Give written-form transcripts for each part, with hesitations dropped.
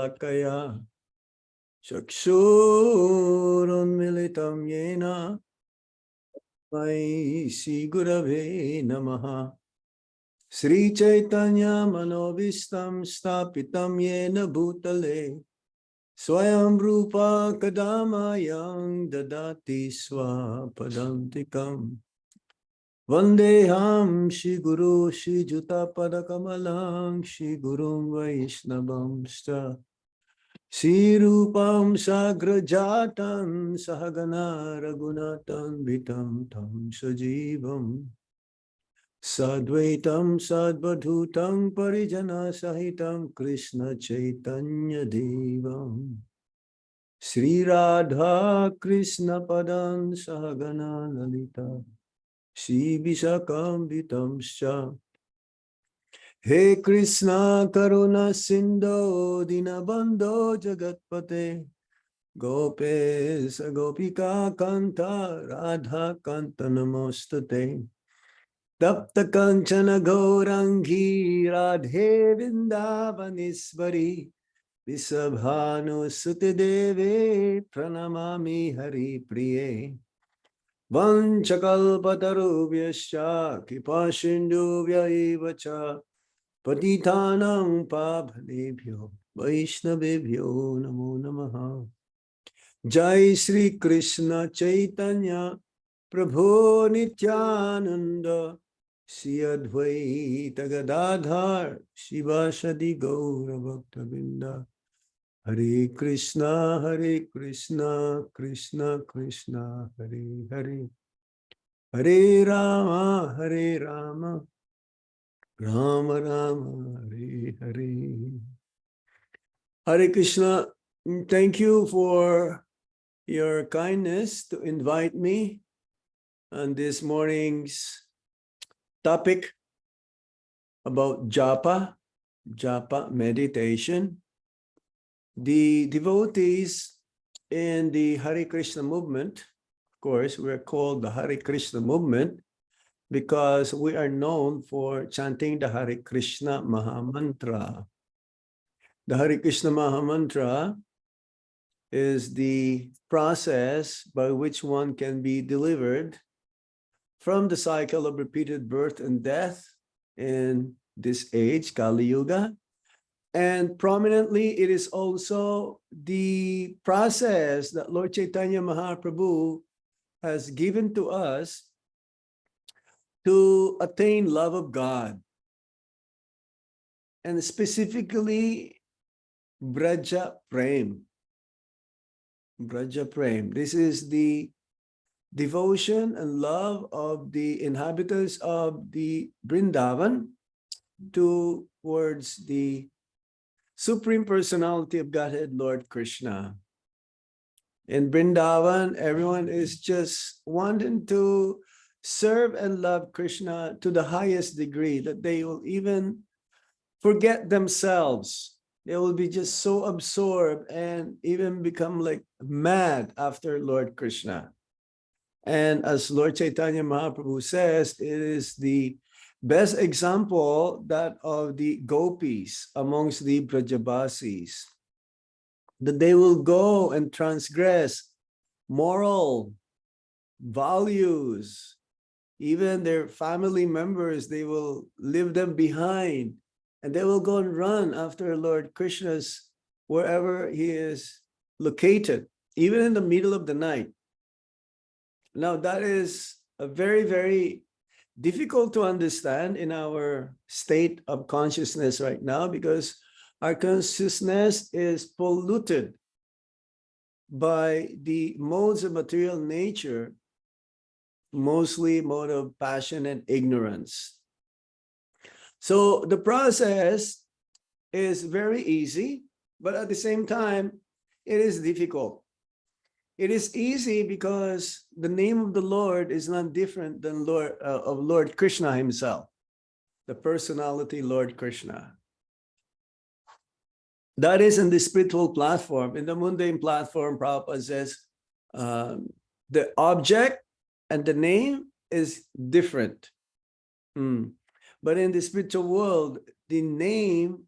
Akaya Chakshurunmilitam Yena Vai Sigurave Namaha Sri Chaitanya Manovistam Stapitam Yena Bhutale Swayam Rupa Kadamayang Dadati Swapadantikam Vandeham Shri Guru Shri Juta Padakamalang Shri Gurum Vaishnavamscha Shri Rupam Sagrajatam Sahagana Raghunatan Vitam Tam Sajivam Sadvaitam Sadvadhutam Parijana Sahitam Krishna Chaitanya Devam Sri Radha Krishna Padan Sahagana Lalita Shri Vishakam Vitamscha He Krishna Karuna Sindho Dinabandho Jagatpate Gopes Gopika Kanta Radha Kanta Namostate Tapta Kanchana Gaurangi Radhe Vindavanisvari Visabhanu Sute Deve Pranamami Hari Priye Vanchakalpatarubhyascha Kipashindubhya evacha Patitanam Pabhalebhyo Vaishnavebhyo Namo Namaha Jai Sri Krishna Chaitanya Prabhu Nityananda Sri Advaita Gadadhar Shivasadi Gaura Bhaktavinda Hare Krishna Krishna Krishna Hare Hare Hare Rama Rama Rama Hare Hare. Hare Krishna, thank you for your kindness to invite me on this morning's topic about Japa meditation. The devotees in the Hare Krishna movement, of course, we're called the Hare Krishna movement because we are known for chanting the Hare Krishna Mahamantra. The Hare Krishna Mahamantra is the process by which one can be delivered from the cycle of repeated birth and death in this age, Kali Yuga. And prominently, it is also the process that Lord Chaitanya Mahaprabhu has given to us to attain love of God. And specifically, Braja Prem. Braja Prem. This is the devotion and love of the inhabitants of the Vrindavan towards the Supreme Personality of Godhead, Lord Krishna. In Vrindavan, everyone is just wanting to serve and love Krishna to the highest degree that they will even forget themselves. They will be just so absorbed and even become like mad after Lord Krishna. And as Lord Chaitanya Mahaprabhu says, it is the best example that of the gopis amongst the Brajabasis, that they will go and transgress moral values, even their family members, they will leave them behind, and they will go and run after Lord Krishna's wherever he is located, even in the middle of the night. Now that is a very, very difficult to understand in our state of consciousness right now, because our consciousness is polluted by the modes of material nature, mostly mode of passion and ignorance. So the process is very easy, but at the same time, it is difficult. It is easy because the name of the Lord is not different than Lord Krishna himself, the personality Lord Krishna. That is in the spiritual platform. In the mundane platform, Prabhupada says the object and the name is different. But in the spiritual world, the name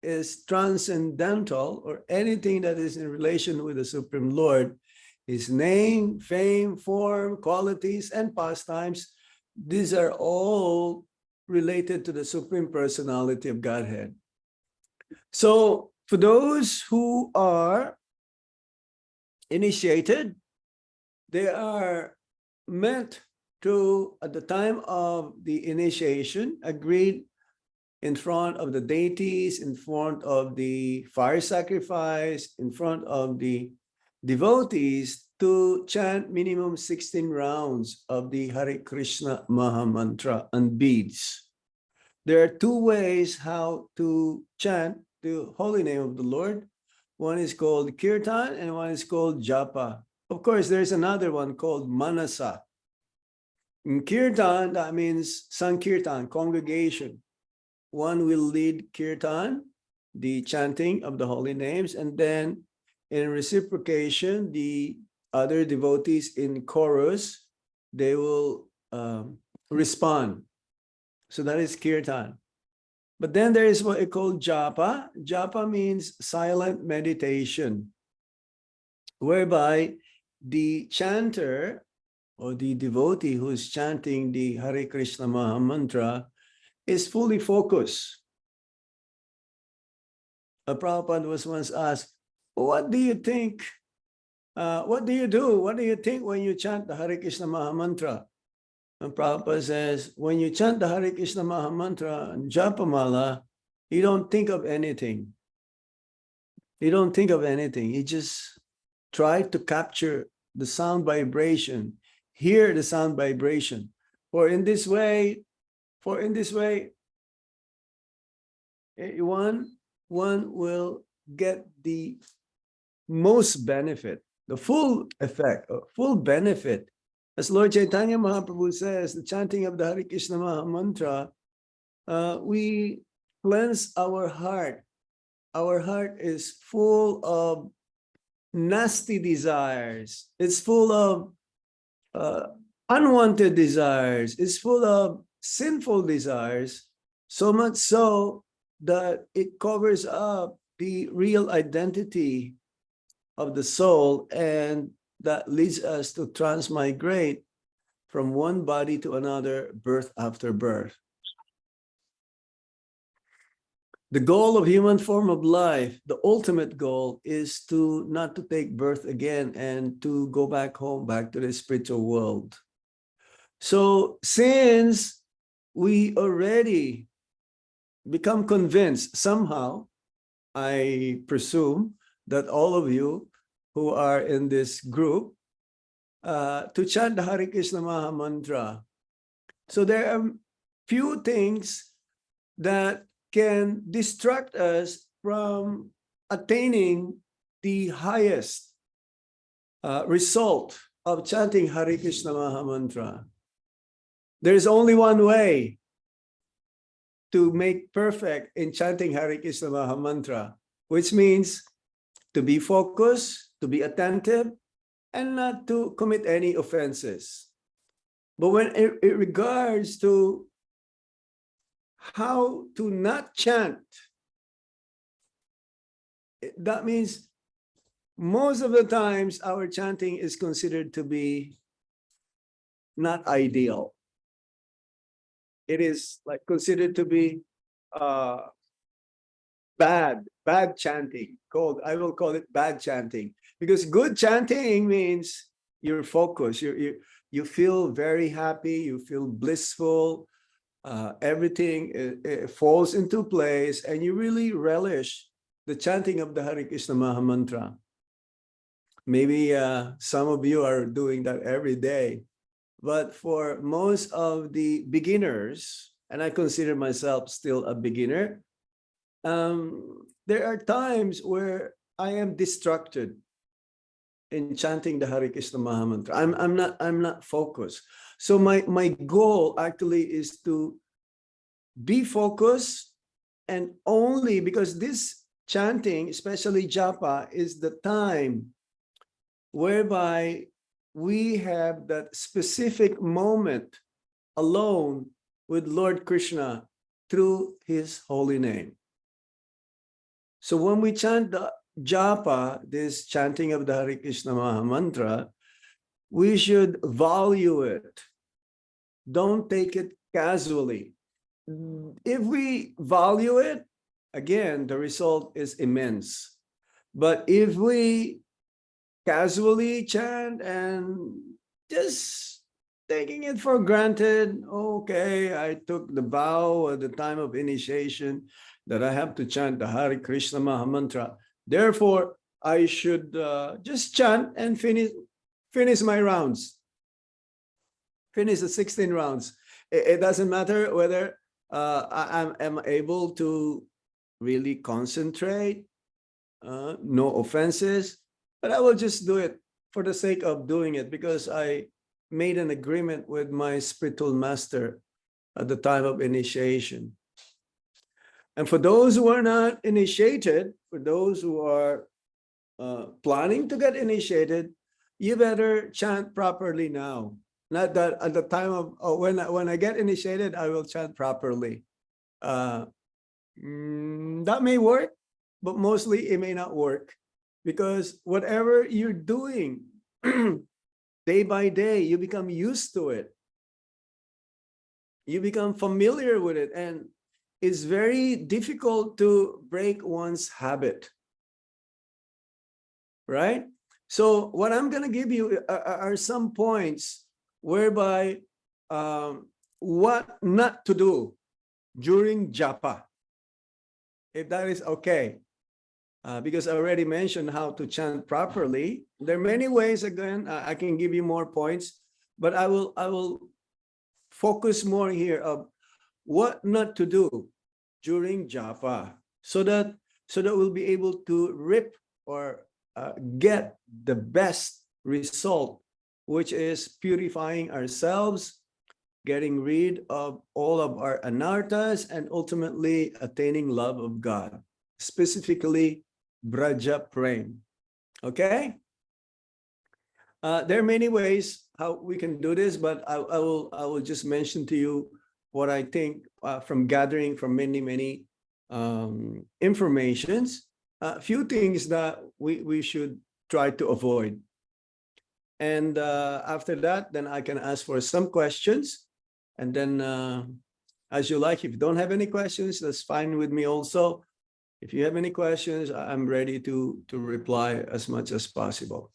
is transcendental, or anything that is in relation with the Supreme Lord, his name, fame, form, qualities, and pastimes, these are all related to the Supreme Personality of Godhead. So for those who are initiated, they are meant to, at the time of the initiation, agreed in front of the deities, in front of the fire sacrifice, in front of the devotees, to chant minimum 16 rounds of the Hare Krishna Maha Mantra and beads. There are two ways how to chant the holy name of the Lord. One is called Kirtan and one is called Japa. Of course, there's another one called Manasa. In Kirtan, that means Sankirtan, congregation. One will lead Kirtan, the chanting of the holy names, and then in reciprocation, the other devotees in chorus, they will respond. So that is Kirtan. But then there is what we call Japa. Japa means silent meditation, whereby the chanter or the devotee who is chanting the Hare Krishna Maha Mantra is fully focused. A Prabhupada was once asked, what do you think? What do you do? What do you think when you chant the Hare Krishna Maha Mantra? And Prabhupada says, when you chant the Hare Krishna Maha Mantra and Japamala, you don't think of anything. You don't think of anything. You just try to capture the sound vibration, hear the sound vibration. For in this way, one will get the most benefit, the full effect, full benefit. As Lord Chaitanya Mahaprabhu says, the chanting of the Hare Krishna Maha Mantra, we cleanse our heart. Our heart is full of nasty desires. It's full of unwanted desires. It's full of sinful desires, so much so that it covers up the real identity of the soul, and that leads us to transmigrate from one body to another, birth after birth. The goal of human form of life, the ultimate goal, is to not to take birth again and to go back home, back to the spiritual world. So since we already become convinced somehow, I presume that all of you who are in this group, to chant the Hare Krishna Maha Mantra. So there are few things that can distract us from attaining the highest result of chanting Hare Krishna Maha Mantra. There is only one way to make perfect in chanting Hare Krishna Maha Mantra, which means to be focused, to be attentive, and not to commit any offenses. But when it regards to how to not chant, that means most of the times our chanting is considered to be not ideal. It is like considered to be bad chanting. I will call it bad chanting, because good chanting means you're focused, you feel very happy, you feel blissful, everything it falls into place, and you really relish the chanting of the Hare Krishna Maha Mantra. Maybe some of you are doing that every day, but for most of the beginners, and I consider myself still a beginner, there are times where I am distracted in chanting the Hare Krishna Maha Mantra. I'm not focused. So my goal actually is to be focused, and only because this chanting, especially Japa, is the time whereby we have that specific moment alone with Lord Krishna through his holy name. So when we chant the Japa, this chanting of the Hare Krishna Maha Mantra, we should value it. Don't take it casually. If we value it, again, the result is immense. But if we casually chant and just taking it for granted, okay, I took the vow at the time of initiation that I have to chant the Hare Krishna Maha Mantra. Therefore, I should just chant and finish my rounds. Finish the 16 rounds. It doesn't matter whether I am able to really concentrate, no offenses, but I will just do it for the sake of doing it because I made an agreement with my spiritual master at the time of initiation. And for those who are not initiated, for those who are planning to get initiated, you better chant properly now. Not that at the time of when I get initiated, I will chant properly. That may work, but mostly it may not work because whatever you're doing day by day, you become used to it. You become familiar with it, and it's very difficult to break one's habit. Right? So what I'm going to give you are some points whereby what not to do during Japa, if that is okay. Because I already mentioned how to chant properly. There are many ways, again, I can give you more points, but I will focus more here of what not to do during Japa so that we'll be able to reap or get the best result, which is purifying ourselves, getting rid of all of our anarthas, and ultimately attaining love of God, specifically Braja Prem. Okay? There are many ways how we can do this, but I will just mention to you what I think from gathering from many informations. A few things that we should try to avoid. And after that, then I can ask for some questions. And then as you like, if you don't have any questions, that's fine with me also. If you have any questions, I'm ready to reply as much as possible.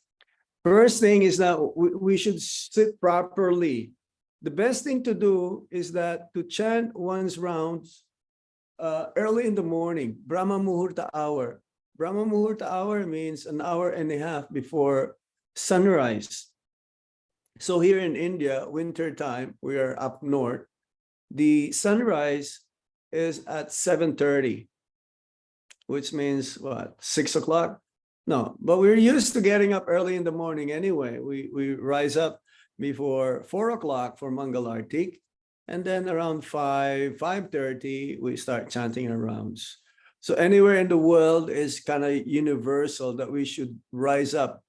First thing is that we should sit properly. The best thing to do is that to chant one's rounds early in the morning, Brahma Muhurta hour. Brahma Muhurta hour means an hour and a half before sunrise. So here in India, winter time, we are up north. The sunrise is at 7:30, which means what, 6 o'clock? No, but we're used to getting up early in the morning anyway. We rise up before 4 o'clock for Mangalartik, and then around 5:30, we start chanting our rounds. So anywhere in the world is kind of universal that we should rise up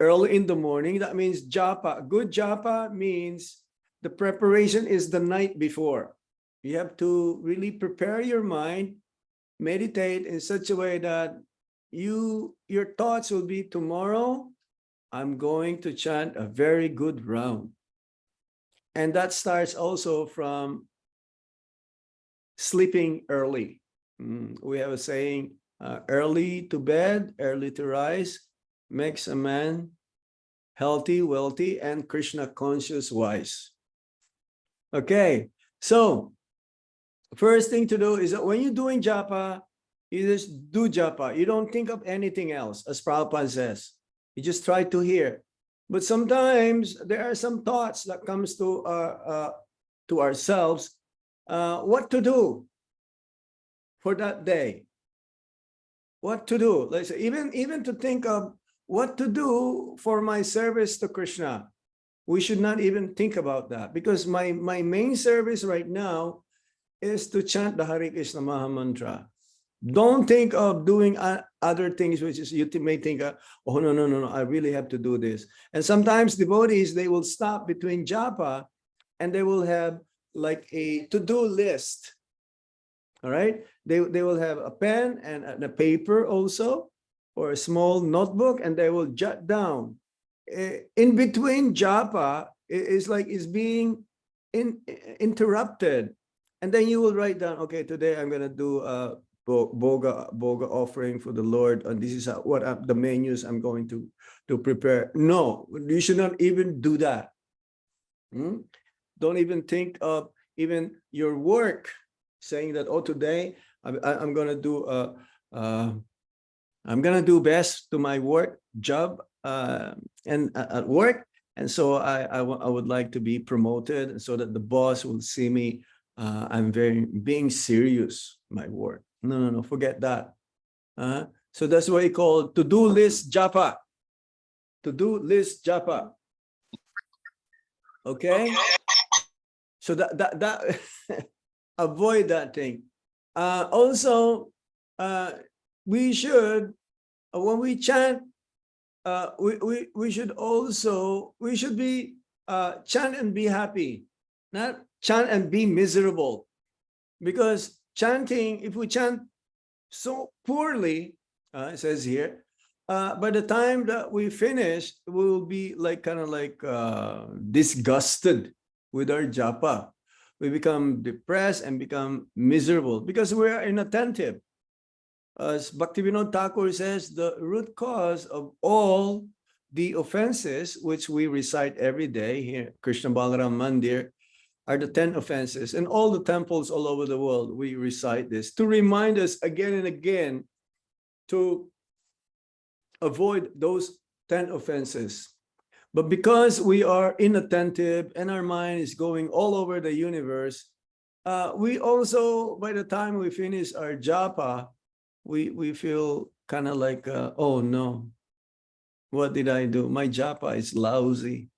early in the morning. That means Japa. Good Japa means the preparation is the night before. You have to really prepare your mind, meditate in such a way that your thoughts will be, tomorrow I'm going to chant a very good round. And that starts also from sleeping early. We have a saying, early to bed, early to rise, makes a man healthy, wealthy, and Krishna conscious wise. Okay, so first thing to do is that when you're doing Japa, you just do Japa. You don't think of anything else, as Prabhupada says. You just try to hear. But sometimes there are some thoughts that comes to ourselves, what to do for that day. What to do? Let's say, even to think of what to do for my service to Krishna. We should not even think about that, because my main service right now is to chant the Hare Krishna Maha Mantra. Don't think of doing other things, which is, you may think, oh, no, I really have to do this. And sometimes devotees, they will stop between Japa and they will have like a to-do list. All right. They will have a pen and a paper also, or a small notebook, and they will jot down. In between japa is like is being interrupted, and then you will write down, okay, today I'm gonna do a boga offering for the Lord, and this is what the menus I'm going to prepare. No, you should not even do that. Don't even think of even your work, saying that, oh, today I'm gonna do I'm gonna do best to my work job and at work, and so I would like to be promoted so that the boss will see me. I'm being serious my work. No, forget that. So that's what you call to-do list japa. To-do list japa. Okay. So that avoid that thing. Also, we should, when we chant, we should be chant and be happy, not chant and be miserable. Because chanting, if we chant so poorly, it says here, by the time that we finish, we'll be like kind of like disgusted with our japa. We become depressed and become miserable because we are inattentive. As Bhaktivinoda Thakur says, the root cause of all the offenses which we recite every day here, Krishna Balaram Mandir, are the 10 offenses. And all the temples all over the world, we recite this to remind us again and again to avoid those 10 offenses. But because we are inattentive and our mind is going all over the universe, we also, by the time we finish our japa, we feel kind of like, oh no, what did I do? My japa is lousy.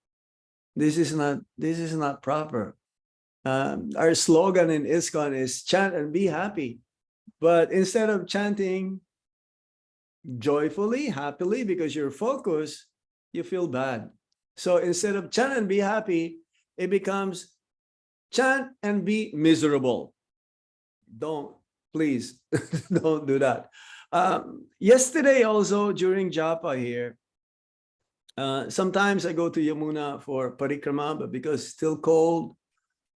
This is not proper. Our slogan in ISKCON is chant and be happy. But instead of chanting joyfully, happily, because you're focused, you feel bad. So instead of chant and be happy, it becomes chant and be miserable. Please, don't do that. Yesterday also during japa here, sometimes I go to Yamuna for parikrama, but because it's still cold,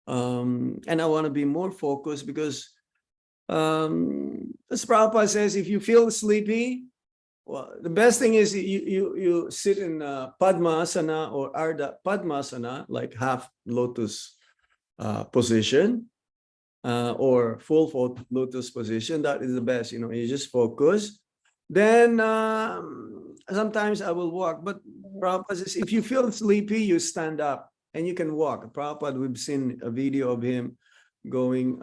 and I want to be more focused because as Prabhupada says, if you feel sleepy, well, the best thing is you sit in Padmasana or Ardha Padmasana, like half lotus position, or full lotus position. That is the best. You just focus. Then sometimes I will walk, but Prabhupada says, if you feel sleepy, you stand up and you can walk. Prabhupada, we've seen a video of him going,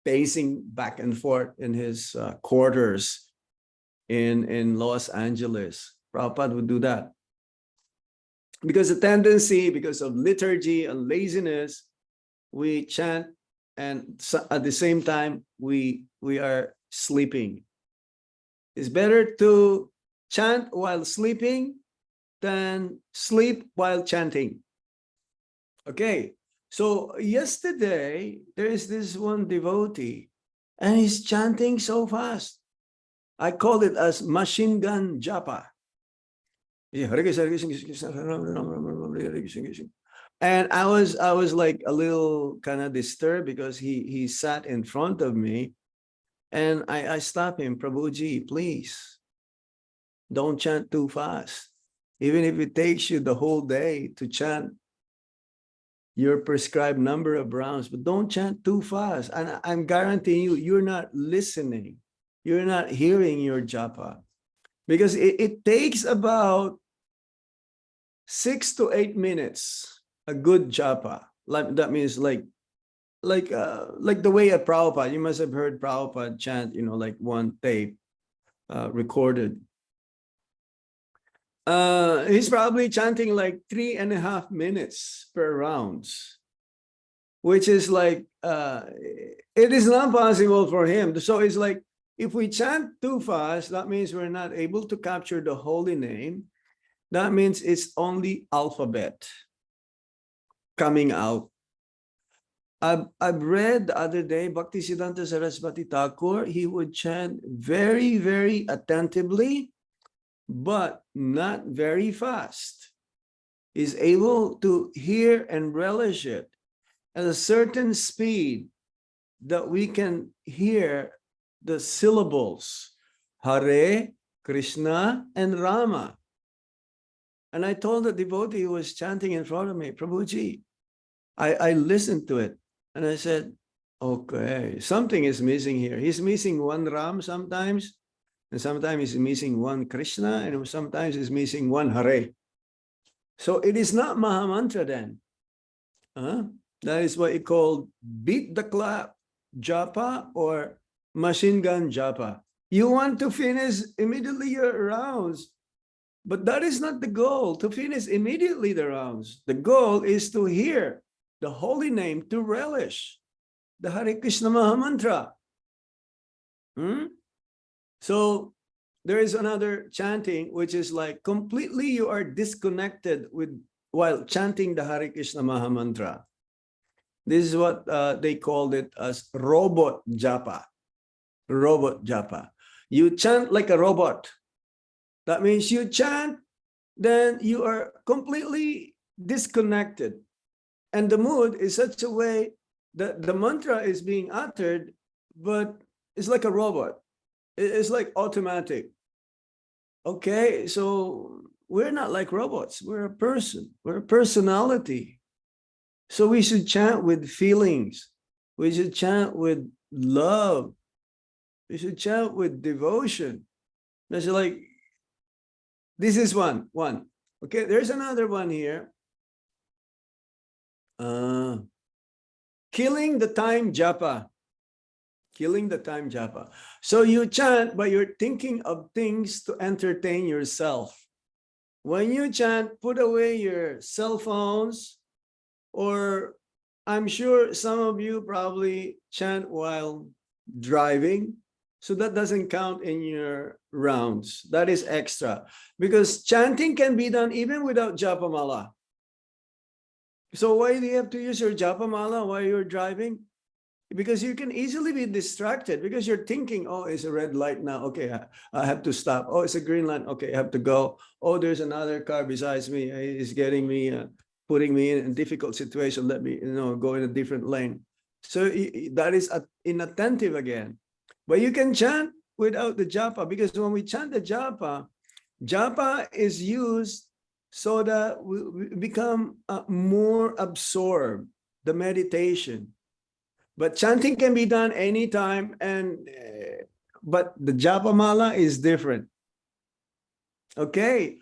pacing back and forth in his quarters in Los Angeles. Prabhupada would do that. Because the tendency, because of liturgy and laziness, we chant and at the same time we are sleeping. It's better to chant while sleeping than sleep while chanting. Okay, so yesterday there is this one devotee and he's chanting so fast. I call it as machine gun japa. And I was like a little kind of disturbed because he sat in front of me, and I stopped him. Prabhuji, please don't chant too fast. Even if it takes you the whole day to chant your prescribed number of rounds, but don't chant too fast. And I'm guaranteeing you, you're not listening. You're not hearing your japa, because it takes about 6 to 8 minutes, a good japa. Like that means like the way at Prabhupada, you must have heard Prabhupada chant, like one tape recorded. He's probably chanting like 3.5 minutes per rounds, which is like, it is not possible for him. So it's like, if we chant too fast, that means we're not able to capture the holy name. That means it's only alphabet coming out. I've read the other day, Bhaktisiddhanta Saraswati Thakur, he would chant very, very attentively, but not very fast. He's able to hear and relish it at a certain speed that we can hear the syllables, Hare, Krishna, and Rama. And I told the devotee who was chanting in front of me, Prabhuji, I listened to it and I said, okay, something is missing here. He's missing one Ram sometimes, and sometimes he's missing one Krishna, and sometimes he's missing one Hare. So it is not Mahamantra then. That is what you call beat the clap Japa or machine gun Japa. You want to finish immediately your rounds, but that is not the goal, to finish immediately the rounds. The goal is to hear the holy name, to relish the Hare Krishna Mahamantra. So there is another chanting, which is like completely you are disconnected with while chanting the Hare Krishna Mahamantra. This is what they called it as robot japa. Robot japa. You chant like a robot. That means you chant, then you are completely disconnected. And the mood is such a way that the mantra is being uttered, but it's like a robot. It's like automatic. Okay, so we're not like robots. We're a person. We're a personality. So we should chant with feelings. We should chant with love. We should chant with devotion. That's like, this is one. Okay, there's another one here. Killing the time japa. Killing the time japa. So you chant, but you're thinking of things to entertain yourself. When you chant, put away your cell phones, or I'm sure some of you probably chant while driving. So that doesn't count in your rounds. That is extra. Because chanting can be done even without japamala. So why do you have to use your japamala while you're driving? Because you can easily be distracted because you're thinking, oh, it's a red light now. Okay, I have to stop. Oh, it's a green light. Okay, I have to go. Oh, there's another car besides me. It's getting me, putting me in a difficult situation. Let me, go in a different lane. So that is inattentive again. But you can chant without the japa, because when we chant the japa, japa is used so that we become more absorbed, the meditation. But chanting can be done anytime, but the japamala is different. Okay,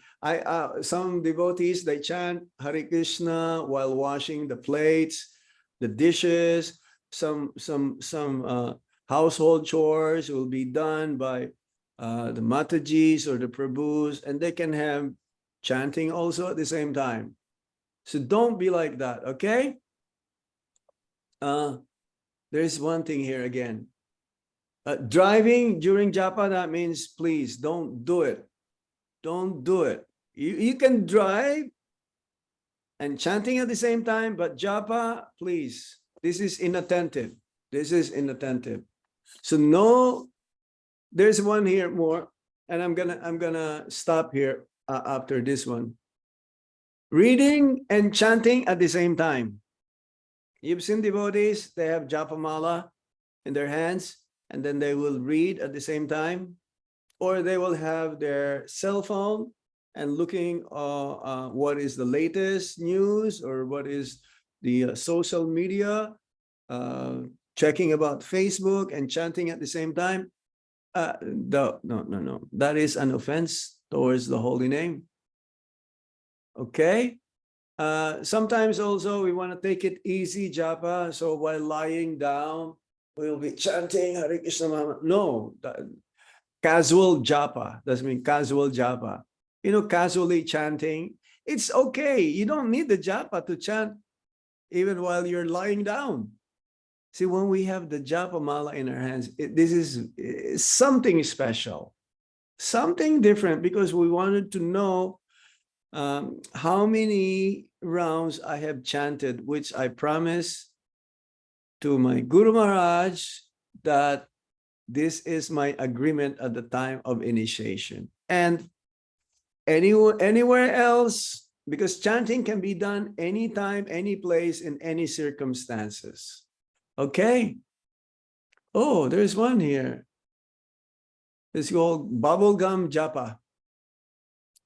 some devotees, they chant Hare Krishna while washing the plates, the dishes. Some household chores will be done by the Matajis or the Prabhus, and they can have chanting also at the same time. So don't be like that, okay? There's one thing here again. Driving during japa, that means please don't do it. Don't do it. You can drive and chanting at the same time, but japa, please. This is inattentive. This is inattentive. So no, there's one here more, and I'm gonna stop here after this one. Reading and chanting at the same time. You've seen devotees, they have japamala in their hands, and then they will read at the same time, or they will have their cell phone and looking what is the latest news or what is the social media, checking about Facebook and chanting at the same time. No. That is an offense towards the holy name. Okay. Sometimes also we want to take it easy, japa. So while lying down, we'll be chanting Hare Krishna. No, casual japa doesn't mean casual japa. Casually chanting, it's okay. You don't need the japa to chant even while you're lying down. See, when we have the japa mala in our hands, this is something special, something different, because we wanted to know how many rounds I have chanted, which I promise to my Guru Maharaj that this is my agreement at the time of initiation. And anywhere else, because chanting can be done anytime, any place, in any circumstances. Okay? Oh, there's one here. It's called bubblegum japa.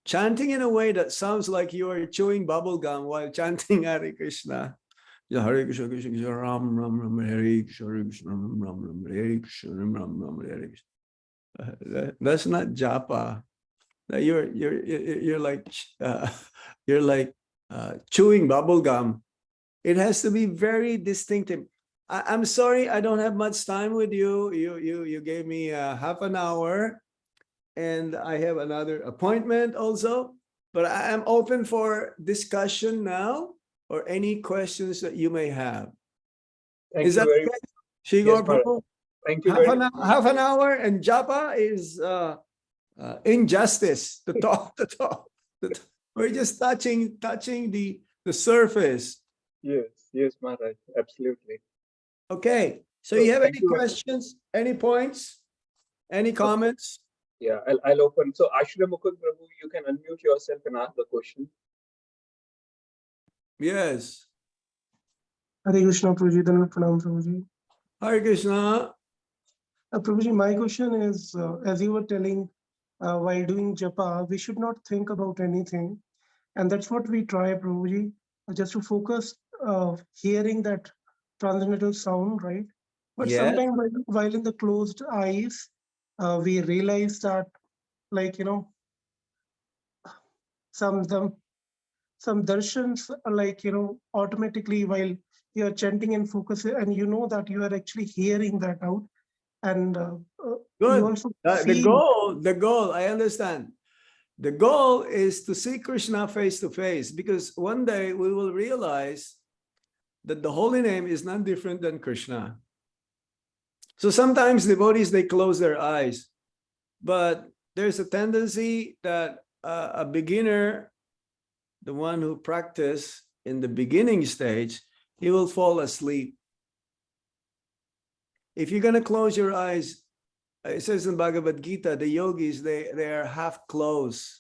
Chanting in a way that sounds like you are chewing bubblegum while chanting Hare Krishna. Hare Krishna, Krishna Krishna, Ram Ram Ram, Hare Krishna, Hare Krishna, Ram Ram Ram, Hare Krishna, Ram Ram, Hare Krishna. That's not japa. You're like you're like chewing bubble gum. It has to be very distinctive. I'm sorry, I don't have much time with you. You gave me half an hour, and I have another appointment also. But I'm open for discussion now, or any questions that you may have. Thank Is you that very okay? Shigor Prabhu? Thank you very much. Half an hour, and japa is injustice to talk. We're just touching the surface. Yes, Maharaj, absolutely. Okay, so So you have thank any you. questions, any points, any comments? Yeah, I'll open. So Ashram Mukund Prabhu, you can unmute yourself and ask the question. Yes. Hare Krishna, Prabhuji, Dhanavad Pranam, Prabhuji. Hare Krishna. Prabhuji, my question is, as you were telling, while doing japa, we should not think about anything. And that's what we try, Prabhuji, just to focus, hearing that transcendental sound, right? But Yes. sometimes while in the closed eyes, we realize that, like, some darshans are like, automatically while you're chanting and focusing, and you know that you are actually hearing that out. And you Good. also The goal, I understand. The goal is to see Krishna face to face, because one day we will realize that the holy name is not different than Krishna. So sometimes devotees, they close their eyes, but there's a tendency that a beginner, the one who practice in the beginning stage, he will fall asleep. If you're going to close your eyes, it says in Bhagavad Gita, the yogis, they are half closed.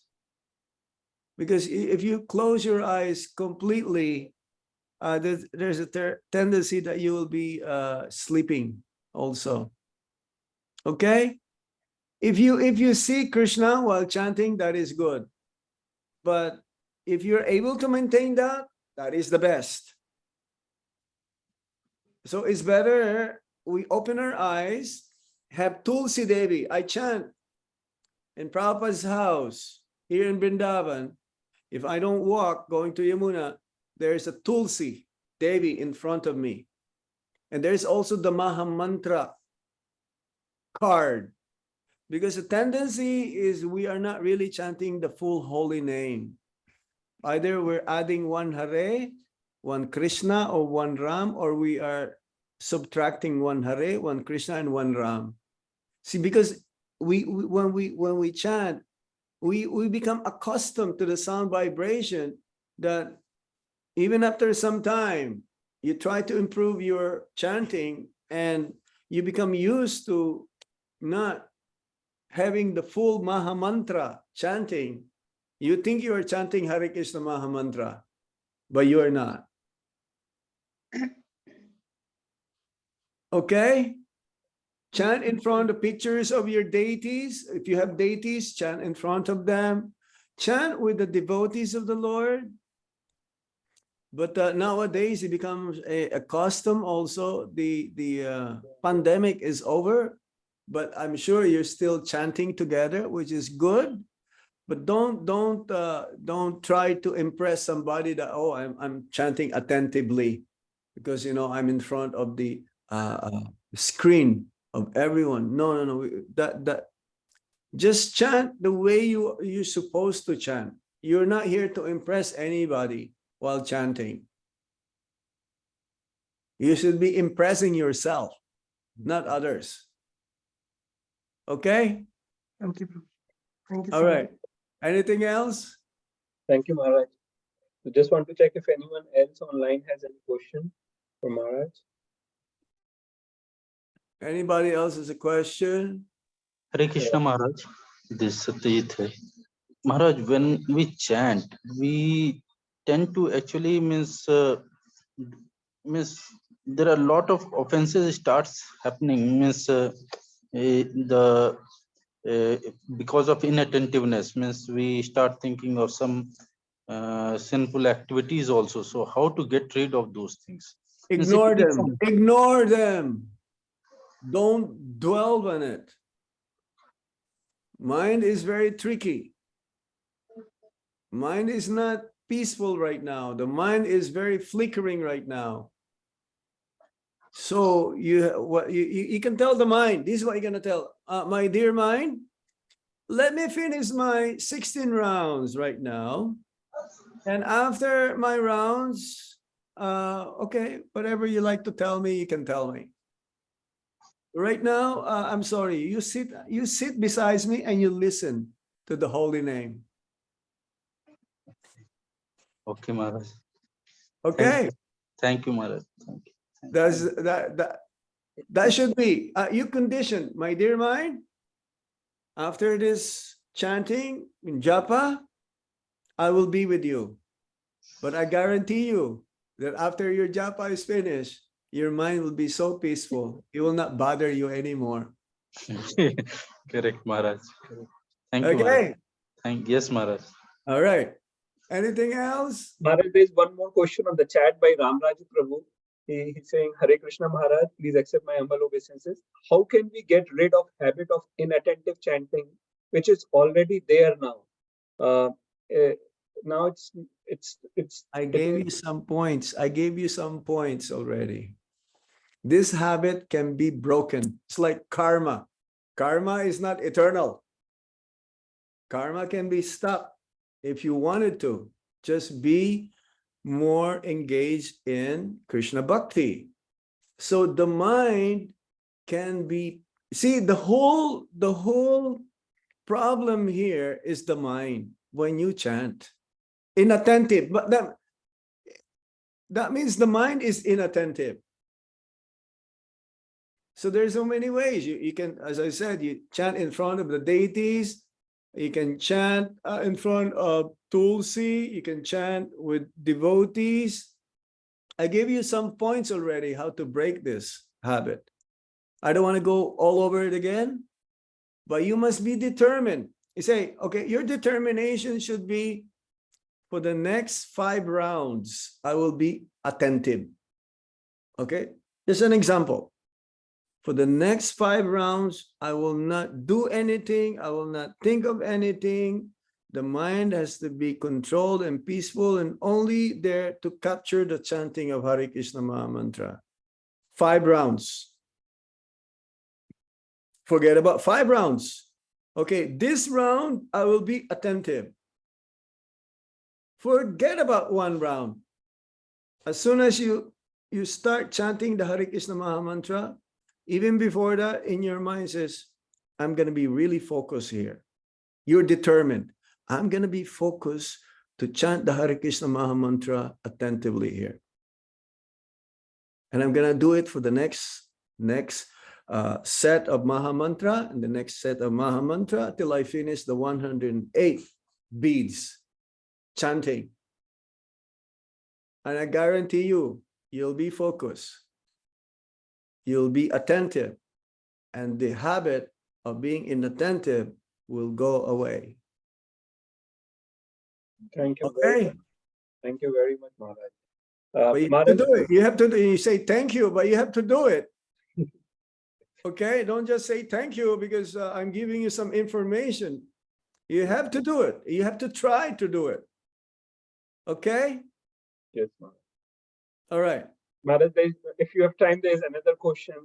Because if you close your eyes completely, there's a tendency that you will be sleeping also. Okay? If you see Krishna while chanting, that is good. But if you're able to maintain that, that is the best. So it's better we open our eyes, have Tulsi Devi. I chant in Prabhupada's house here in Vrindavan. If I don't walk going to Yamuna, there's a Tulsi Devi in front of me. And there's also the Maha Mantra card. Because the tendency is we are not really chanting the full holy name. Either we're adding one Hare, one Krishna, or one Ram, or we are subtracting one Hare, one Krishna, and one Ram. See, because when we chant, we become accustomed to the sound vibration that even after some time, you try to improve your chanting and you become used to not having the full Maha Mantra chanting. You think you are chanting Hare Krishna Maha Mantra, but you are not. Okay? Chant in front of pictures of your deities. If you have deities, chant in front of them. Chant with the devotees of the Lord. But nowadays it becomes a custom also. The pandemic is over, but I'm sure you're still chanting together, which is good. But don't try to impress somebody that, oh, I'm chanting attentively because I'm in front of the screen of everyone. No. That just chant the way you're supposed to chant. You're not here to impress anybody while chanting. You should be impressing yourself, not others. Okay? Thank you. Thank you. All right. Anything else? Thank you, Maharaj. So just want to check if anyone else online has any question for Maharaj. Anybody else has a question? Hare Krishna Maharaj, this is Satyajit hai. Maharaj, when we chant, we tend to actually means there are a lot of offenses starts happening the because of inattentiveness means we start thinking of some sinful activities also. So how to get rid of those things? Means it Ignore takes them. some- Ignore them. Don't dwell on it. Mind is very tricky. Mind is not peaceful right now. The mind is very flickering right now. So you can tell the mind, this is what you're going to tell, my dear mind, let me finish my 16 rounds right now. And after my rounds, okay, whatever you like to tell me, you can tell me. Right now, I'm sorry, you sit beside me and you listen to the holy name. Okay, Maharaj. Okay, Thank you, Maharaj. Thank you. that should be you condition, my dear mind. After this chanting in Japa, I will be with you. But I guarantee you that after your Japa is finished, your mind will be so peaceful. It will not bother you anymore. Correct, Maharaj. Correct. Thank you, Maharaj. Okay. Yes, Maharaj. All right. Anything else? Maharaj, there is one more question on the chat by Ramraju Prabhu. He's saying, Hare Krishna Maharaj, please accept my humble obeisances. How can we get rid of habit of inattentive chanting, which is already there now? Now I gave you some points. I gave you some points already. This habit can be broken. It's like karma. Karma is not eternal. Karma can be stopped if you wanted to. Just be more engaged in Krishna Bhakti. So the mind can be, see, the whole problem here is the mind when you chant. Inattentive, but that means the mind is inattentive. So there's so many ways you can, as I said, you chant in front of the deities. You can chant in front of Tulsi. You can chant with devotees. I gave you some points already how to break this habit. I don't want to go all over it again, but you must be determined. You say, okay, your determination should be for the next 5 rounds, I will be attentive. Okay, just an example. For the next 5 rounds, I will not do anything. I will not think of anything. The mind has to be controlled and peaceful and only there to capture the chanting of Hare Krishna Maha Mantra. 5 rounds. Forget about 5 rounds. Okay, this round, I will be attentive. Forget about 1 round. As soon as you start chanting the Hare Krishna Maha Mantra, even before that, in your mind says, I'm going to be really focused here. You're determined. I'm going to be focused to chant the Hare Krishna Maha Mantra attentively here. And I'm going to do it for the next set of Maha Mantra and the next set of Maha Mantra till I finish the 108 beads chanting. And I guarantee you, you'll be focused. You'll be attentive. And the habit of being inattentive will go away. Thank you. Okay. Thank you very much, Maharaj. But you have to do it. You have to. You say thank you, but you have to do it. Okay. Don't just say thank you because I'm giving you some information. You have to do it. You have to try to do it. Okay. Yes, Maharaj. All right. Maharaj, if you have time, there is another question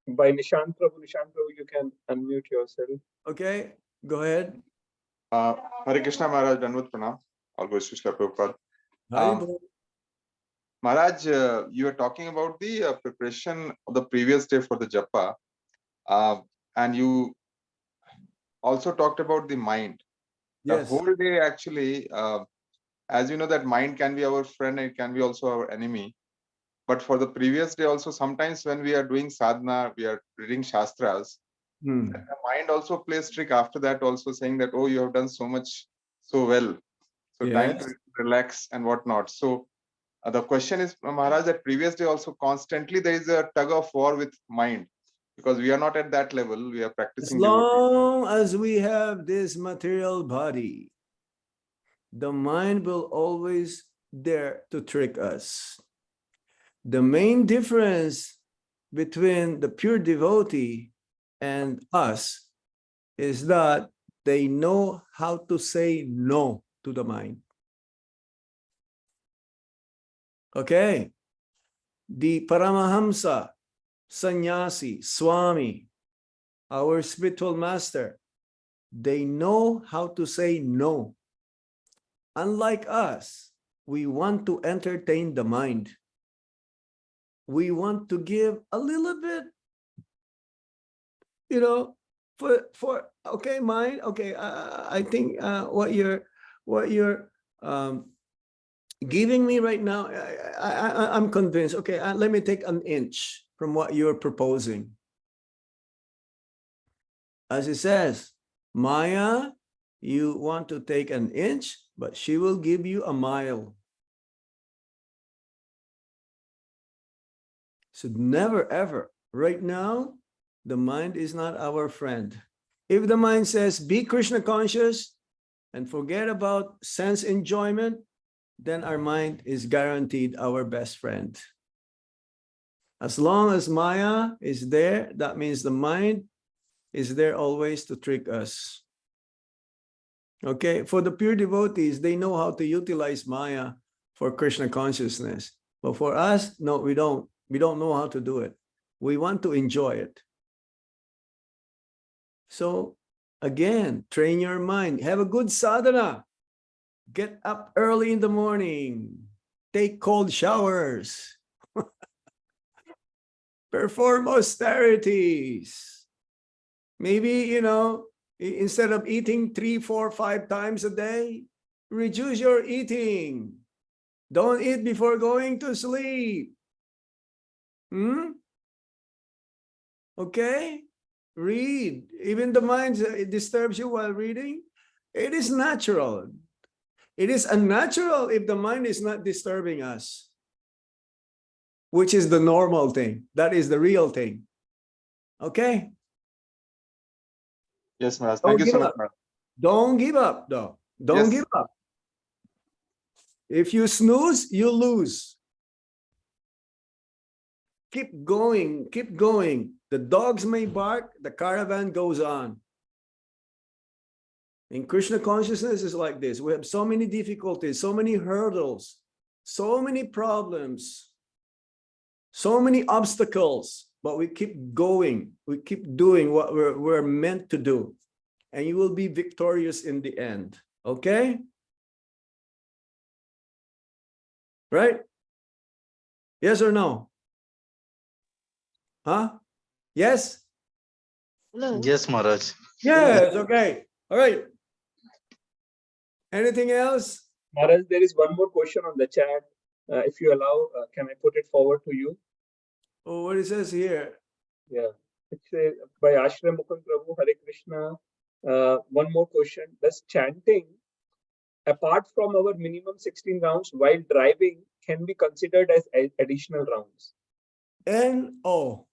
by Nishant Prabhu. Nishant Prabhu, you can unmute yourself. Okay. Go ahead. Hare Krishna Maharaj, Danvat Pranam. All goes to Srila Prabhupada. Haribol. Maharaj, you were talking about the preparation of the previous day for the Japa. And you also talked about the mind. Yes. The whole day actually, as you know, that mind can be our friend and it can be also our enemy. but for the previous day also, sometimes when we are doing sadhana, we are reading shastras, Hmm. the mind also plays trick after that, also saying that, oh, you have done so much, so well. So time Yes. to relax and whatnot. So the question is, Maharaj, that previous day also constantly there is a tug of war with mind, because we are not at that level. We are As practicing devotee. long as we have this material body, the mind will always dare to trick us. The main difference between the pure devotee and us is that they know how to say no to the mind. Okay. The Paramahamsa, Sannyasi, Swami, our spiritual master, they know how to say no. Unlike us, we want to entertain the mind. We want to give a little bit, for okay, mind. Okay, I think what you're giving me right now, I'm convinced. Okay, let me take an inch from what you're proposing. As it says, Maya, you want to take an inch, but she will give you a mile. So never, ever. Right now, the mind is not our friend. If the mind says, be Krishna conscious and forget about sense enjoyment, then our mind is guaranteed our best friend. As long as Maya is there, that means the mind is there always to trick us. Okay, for the pure devotees, they know how to utilize Maya for Krishna consciousness. But for us, no, we don't. We don't know how to do it. We want to enjoy it. So again, train your mind. Have a good sadhana. Get up early in the morning. Take cold showers. Perform austerities. Maybe, instead of eating 3, 4, 5 times a day, reduce your eating. Don't eat before going to sleep. Okay? Read. Even the mind disturbs you while reading. It is natural. It is unnatural if the mind is not disturbing us, which is the normal thing. That is the real thing. Okay? Yes, Maharaj. Don't Thank you give so much, up. Maharaj. Don't give up, though. Don't Yes. give up. If you snooze, you lose. Keep going, keep going. The dogs may bark, the caravan goes on. In Krishna consciousness is like this. We have so many difficulties, so many hurdles, so many problems, so many obstacles, but we keep going. We keep doing what we're meant to do. And you will be victorious in the end. Okay? Right? Yes or no? Huh? Yes? Yes, Maharaj. Yes, okay. All right. Anything else? Maharaj, there is one more question on the chat. If you allow, can I put it forward to you? Oh, what it says here? Yeah. It's by Ashram Mukund Prabhu, Hare Krishna. One more question. Does chanting, apart from our minimum 16 rounds while driving, can be considered as additional rounds? N-O.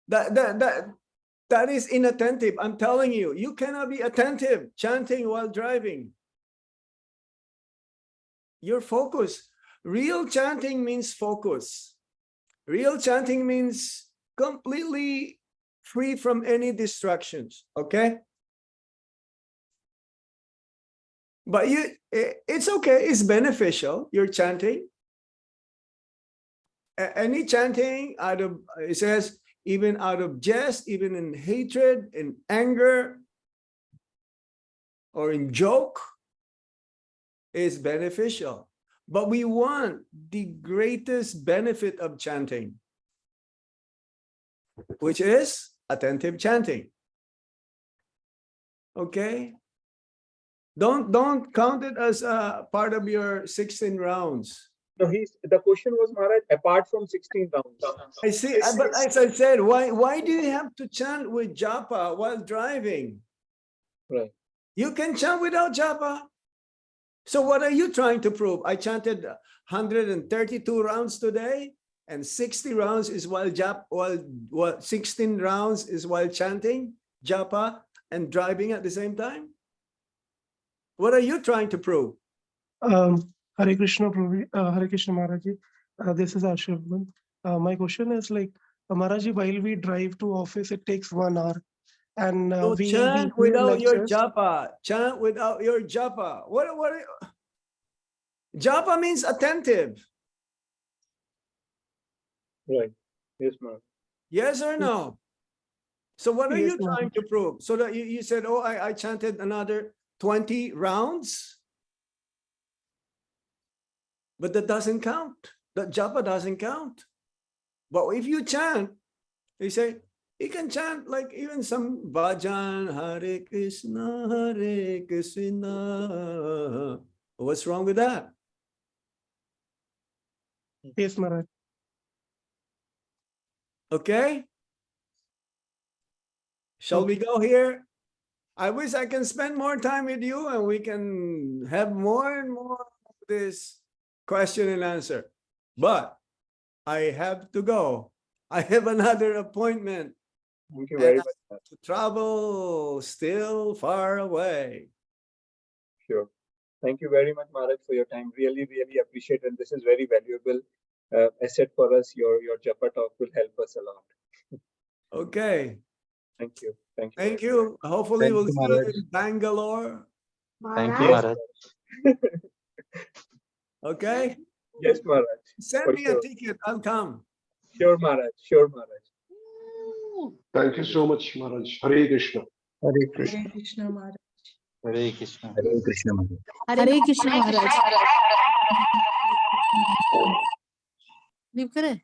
That is inattentive. I'm telling you, you cannot be attentive chanting while driving. Your focus. Real chanting means focus. Real chanting means completely free from any distractions. Okay? But it's okay. It's beneficial. You're chanting. Any chanting out of, it says, even out of jest, even in hatred, in anger, or in joke, is beneficial. But we want the greatest benefit of chanting, which is attentive chanting. Okay? Don't count it as a part of your 16 rounds. No, the question was, Maharaj, apart from 16 rounds. I see, but as I said, why do you have to chant with japa while driving? Right. You can chant without japa. So what are you trying to prove? I chanted 132 rounds today, and 60 rounds is while 16 rounds is while chanting japa and driving at the same time. What are you trying to prove? Hare Krishna, Hare Krishna Maharaj. This is Ashurban. My question is like, Maharaj, while we drive to office, it takes 1 hour. And So we chant hear without your lectures. japa. Chant without your japa. What japa means attentive. Right. Yes, Maharaj. Yes or no? So what are Yes, you Maharaj. trying to prove? So that you said, oh, I chanted another 20 rounds. But that doesn't count. That japa doesn't count. But if you chant, you say, you can chant like even some bhajan, Hare Krishna. What's wrong with that? Yes, Maharaj. Okay. Shall we go here? I wish I can spend more time with you and we can have more and more of this question and answer. But I have to go. I have another appointment. Thank you very much, Maharaj. To travel still far away. Sure. Thank you very much, Maharaj, for your time. Really, really appreciate it. And this is very valuable asset for us. Your Japa talk will help us a lot. Okay. Thank you. Thank you. Thank you. Hopefully Thank we'll you, see you Maharaj. in Bangalore. Thank you, Yes, Maharaj. Okay. Yes, Maharaj. Send For me sure. a ticket. I'll come. Sure, Maharaj. Sure, Maharaj. Thank you so much, Maharaj. Hare Krishna. Hare Krishna. Hare Krishna Maharaj. Hare Krishna. Hare Krishna Maharaj. Hare Krishna Maharaj. Leave kare?